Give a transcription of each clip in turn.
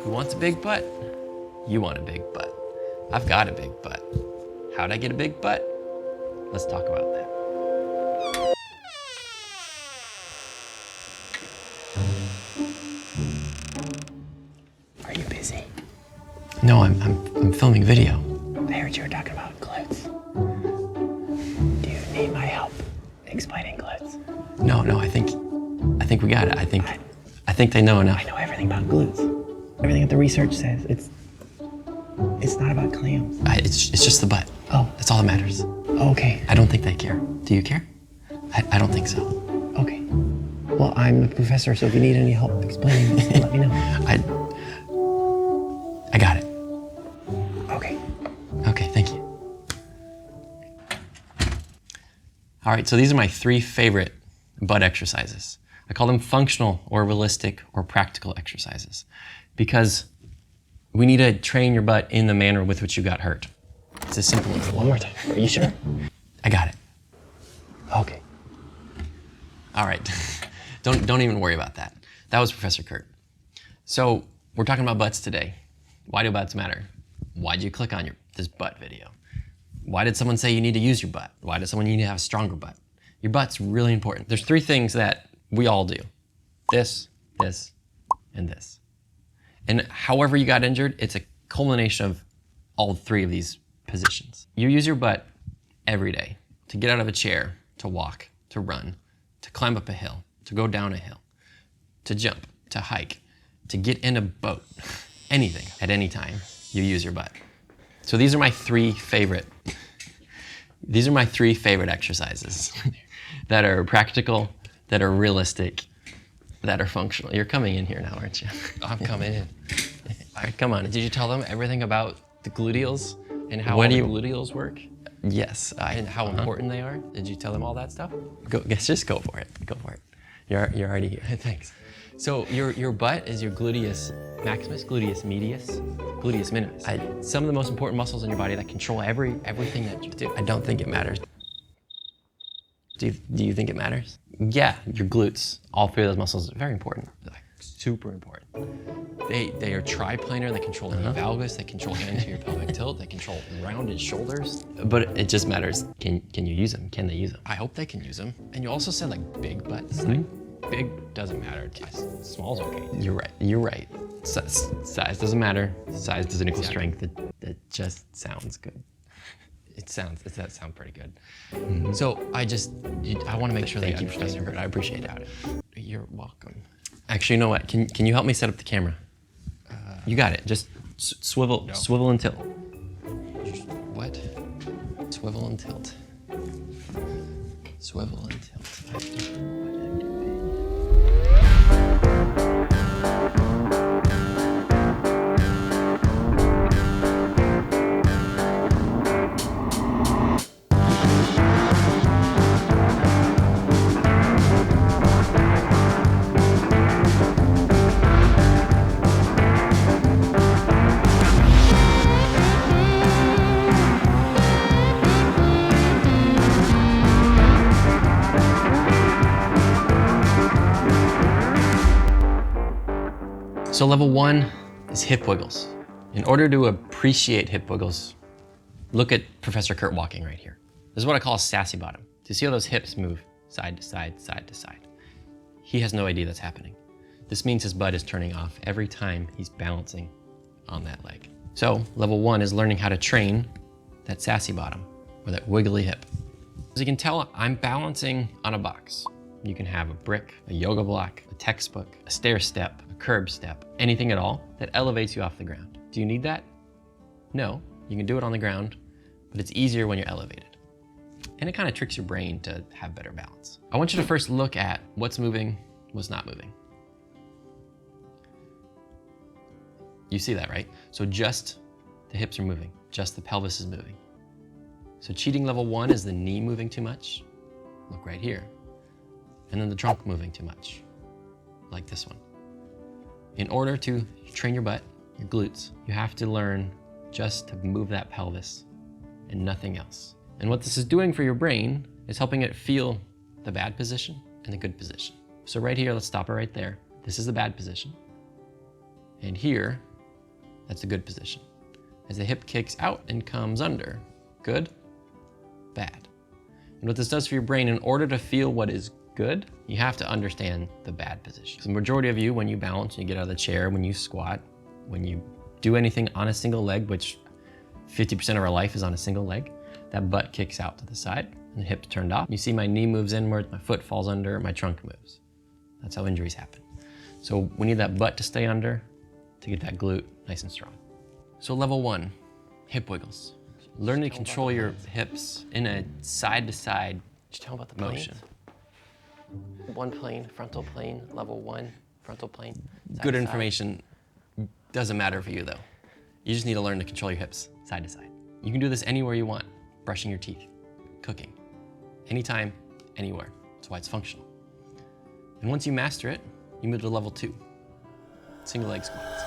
Who wants a big butt? You want a big butt. I've got a big butt. How'd I get a big butt? Let's talk about that. Are you busy? No, I'm filming video. I heard you were talking about glutes. Do you need my help explaining glutes? No, I think we got it. I think they know enough. I know everything about glutes. Everything that the research says. It's not about clams. It's just the butt. Oh. That's all that matters. Okay. I don't think they care. Do you care? I don't think so. Okay. Well, I'm a professor, so if you need any help explaining this, let me know. I got it. Okay. Okay, thank you. All right, so these are my 3 favorite butt exercises. I call them functional or realistic or practical exercises because we need to train your butt in the manner with which you got hurt. It's as simple as that. One more time. Are you sure? I got it. Okay. All right, don't even worry about that. That was Professor Kurt. So we're talking about butts today. Why do butts matter? Why'd you click on this butt video? Why did someone say you need to use your butt? Why does someone need to have a stronger butt? Your butt's really important. There's 3 things that we all do. This, and this. And however you got injured, it's a culmination of all 3 of these positions. You use your butt every day to get out of a chair, to walk, to run, to climb up a hill, to go down a hill, to jump, to hike, to get in a boat, anything at any time, you use your butt. So these are my 3 favorite exercises that are practical, that are realistic, that are functional. You're coming in here now, aren't you? I'm coming in. All right, come on. Did you tell them everything about the gluteals and how What all do the you- gluteals work Yes, and how important they are? Did you tell them all that stuff? Just go for it. Go for it. You're already here. Thanks. So your butt is your gluteus maximus, gluteus medius, gluteus minimus. Some of the most important muscles in your body that control everything that you do. I don't think it matters. Do you think it matters? Yeah, your glutes. All 3 of those muscles are very important. Like, super important. They are triplanar, they control the valgus, they control anterior pelvic tilt, they control rounded shoulders. But it just matters. Can you use them? Can they use them? I hope they can use them. And you also said like big butts. Like big doesn't matter. Small's okay. You're right. Size doesn't matter. Size doesn't equal strength. It just sounds good. That sounds pretty good. So I want to make sure that Thank you, Professor Kurt. I appreciate it. You're welcome. Actually, you know what? Can you help me set up the camera? You got it. Just swivel and tilt. What? Swivel and tilt. Swivel and tilt. So level 1 is hip wiggles. In order to appreciate hip wiggles, look at Professor Kurt walking right here. This is what I call a sassy bottom. Do you see how those hips move side to side, side to side? He has no idea that's happening. This means his butt is turning off every time he's balancing on that leg. So level 1 is learning how to train that sassy bottom or that wiggly hip. As you can tell, I'm balancing on a box. You can have a brick, a yoga block, a textbook, a stair step, a curb step, anything at all that elevates you off the ground. Do you need that? No, you can do it on the ground, but it's easier when you're elevated. And it kind of tricks your brain to have better balance. I want you to first look at what's moving, what's not moving. You see that, right? So just the hips are moving, just the pelvis is moving. So cheating level 1 is the knee moving too much. Look right here. And then the trunk moving too much, like this one. In order to train your butt, your glutes, you have to learn just to move that pelvis and nothing else. And what this is doing for your brain is helping it feel the bad position and the good position. So right here, let's stop it right there. This is the bad position. And here That's a good position. As the hip kicks out and comes under, good, bad. And what this does for your brain, in order to feel what is good, you have to understand the bad position. So the majority of you, when you balance, you get out of the chair, when you squat, when you do anything on a single leg, which 50% of our life is on a single leg, that butt kicks out to the side and the hips turned off. You see my knee moves inward, my foot falls under, my trunk moves. That's how injuries happen. So we need that butt to stay under to get that glute nice and strong. So level 1, hip wiggles. Learn to control your hips in a side-to-side Just tell me about the motion. planes. One plane, frontal plane, level 1, frontal plane. Side Good to side. information. Doesn't matter for you though. You just need to learn to control your hips side to side. You can do this anywhere you want. Brushing your teeth, cooking, anytime, anywhere. That's why it's functional. And once you master it, you move to level 2, single leg squats.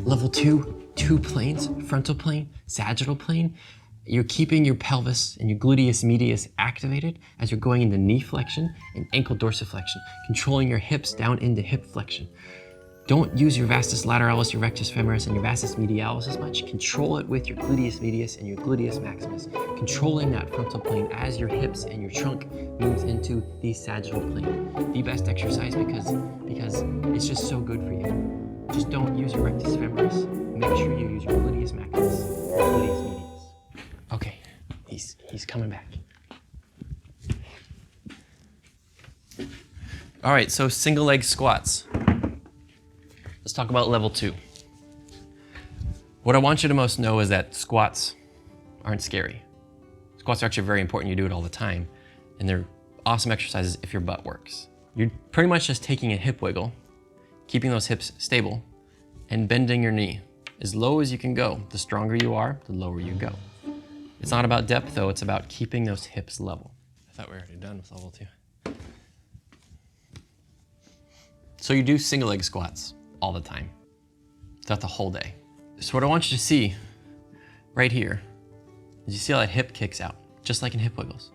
Level 2, 2 planes, frontal plane, sagittal plane. You're keeping your pelvis and your gluteus medius activated as you're going into knee flexion and ankle dorsiflexion, controlling your hips down into hip flexion. Don't use your vastus lateralis, your rectus femoris, and your vastus medialis as much. Control it with your gluteus medius and your gluteus maximus, controlling that frontal plane as your hips and your trunk moves into the sagittal plane. The best exercise because it's just so good for you. Just don't use your rectus femoris. Make sure you use your gluteus maximus, gluteus medius. Okay, he's coming back. All right, so single leg squats. Let's talk about level 2. What I want you to most know is that squats aren't scary. Squats are actually very important. You do it all the time. And they're awesome exercises if your butt works. You're pretty much just taking a hip wiggle, keeping those hips stable, and bending your knee. As low as you can go. The stronger you are, the lower you go. It's not about depth though, it's about keeping those hips level. I thought we were already done with level 2. So you do single leg squats all the time, throughout the whole day. So what I want you to see right here is you see how that hip kicks out, just like in hip wiggles.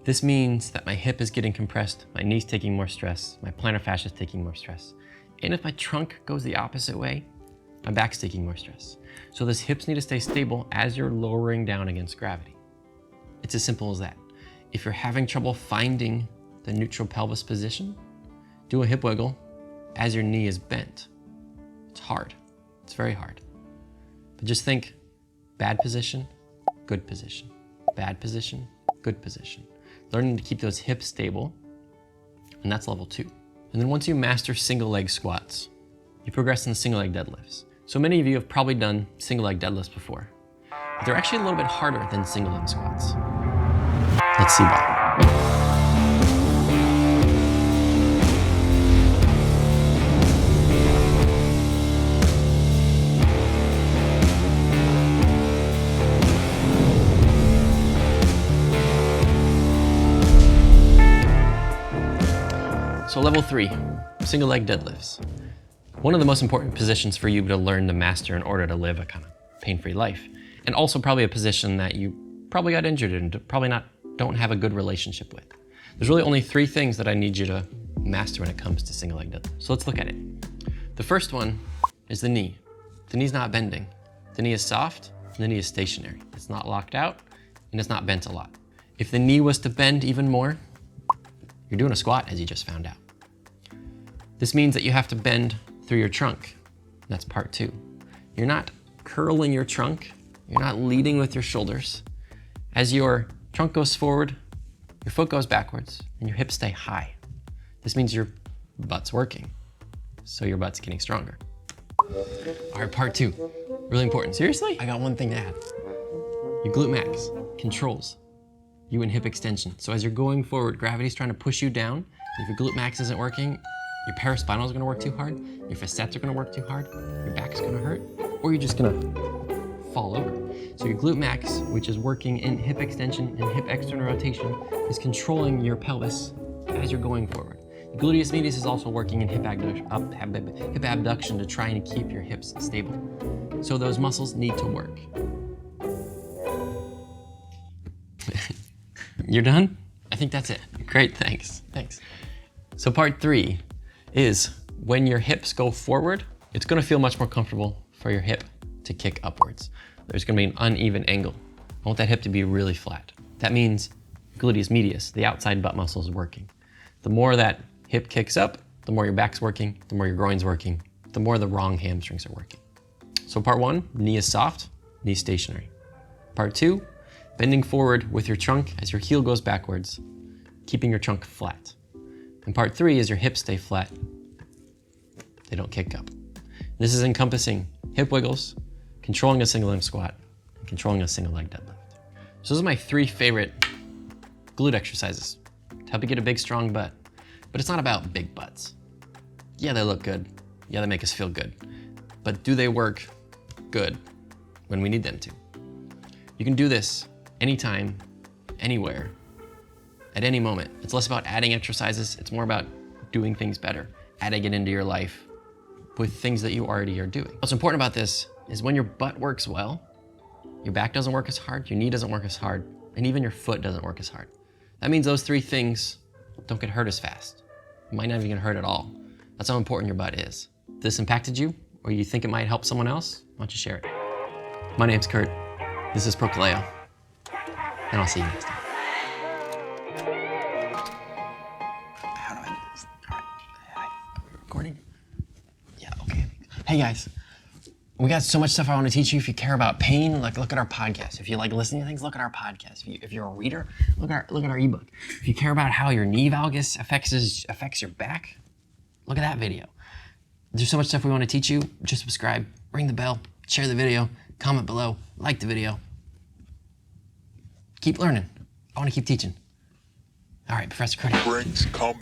This means that my hip is getting compressed, my knee's taking more stress, my plantar fascia is taking more stress. And if my trunk goes the opposite way, my back's taking more stress. So those hips need to stay stable as you're lowering down against gravity. It's as simple as that. If you're having trouble finding the neutral pelvis position, do a hip wiggle as your knee is bent. It's hard, it's very hard. But just think, bad position, good position. Bad position, good position. Learning to keep those hips stable, and that's level 2. And then once you master single leg squats, you progress into single leg deadlifts. So many of you have probably done single leg deadlifts before. But they're actually a little bit harder than single leg squats. Let's see why. So level 3, single leg deadlifts. One of the most important positions for you to learn to master in order to live a kind of pain-free life. And also probably a position that you probably got injured in and probably don't have a good relationship with. There's really only 3 things that I need you to master when it comes to single leg deadlift. So let's look at it. The first one is the knee. The knee's not bending. The knee is soft and the knee is stationary. It's not locked out and it's not bent a lot. If the knee was to bend even more, you're doing a squat, as you just found out. This means that you have to bend through your trunk. That's part 2. You're not curling your trunk. You're not leading with your shoulders. As your trunk goes forward, your foot goes backwards and your hips stay high. This means your butt's working, so your butt's getting stronger. All right, part 2, really important. Seriously? I got one thing to add. Your glute max controls you in hip extension. So as you're going forward, gravity's trying to push you down. If your glute max isn't working, your paraspinal is gonna work too hard, your facets are gonna work too hard, your back's gonna hurt, or you're just gonna fall over. So your glute max, which is working in hip extension and hip external rotation, is controlling your pelvis as you're going forward. The gluteus medius is also working in hip abduction to try and keep your hips stable. So those muscles need to work. You're done? I think that's it. Great, thanks. Thanks. So part 3 is when your hips go forward, it's gonna feel much more comfortable for your hip to kick upwards. There's gonna be an uneven angle. I want that hip to be really flat. That means gluteus medius, the outside butt muscle, is working. The more that hip kicks up, the more your back's working, the more your groin's working, the more the wrong hamstrings are working. So part 1, knee is soft, knee stationary. Part 2, bending forward with your trunk as your heel goes backwards, keeping your trunk flat. And part 3 is your hips stay flat. They don't kick up. This is encompassing hip wiggles, controlling a single limb squat, and controlling a single leg deadlift. So those are my 3 favorite glute exercises to help you get a big, strong butt. But it's not about big butts. Yeah, they look good. Yeah, they make us feel good. But do they work good when we need them to? You can do this anytime, anywhere, at any moment. It's less about adding exercises. It's more about doing things better, adding it into your life with things that you already are doing. What's important about this is when your butt works well, your back doesn't work as hard, your knee doesn't work as hard, and even your foot doesn't work as hard. That means those 3 things don't get hurt as fast. You might not even get hurt at all. That's how important your butt is. If this impacted you, or you think it might help someone else, why don't you share it? My name's Kurt. This is Prokaleo. And I'll see you next time. How do I do this? All right. Are we recording? Yeah, okay. Hey guys, we got so much stuff I want to teach you. If you care about pain, like look at our podcast. If you like listening to things, look at our podcast. If you're a reader, look at our ebook. If you care about how your knee valgus affects your back, look at that video. There's so much stuff we want to teach you. Just subscribe, ring the bell, share the video, comment below, like the video. Keep learning. I want to keep teaching. All right, Professor Kurt. Rings coming.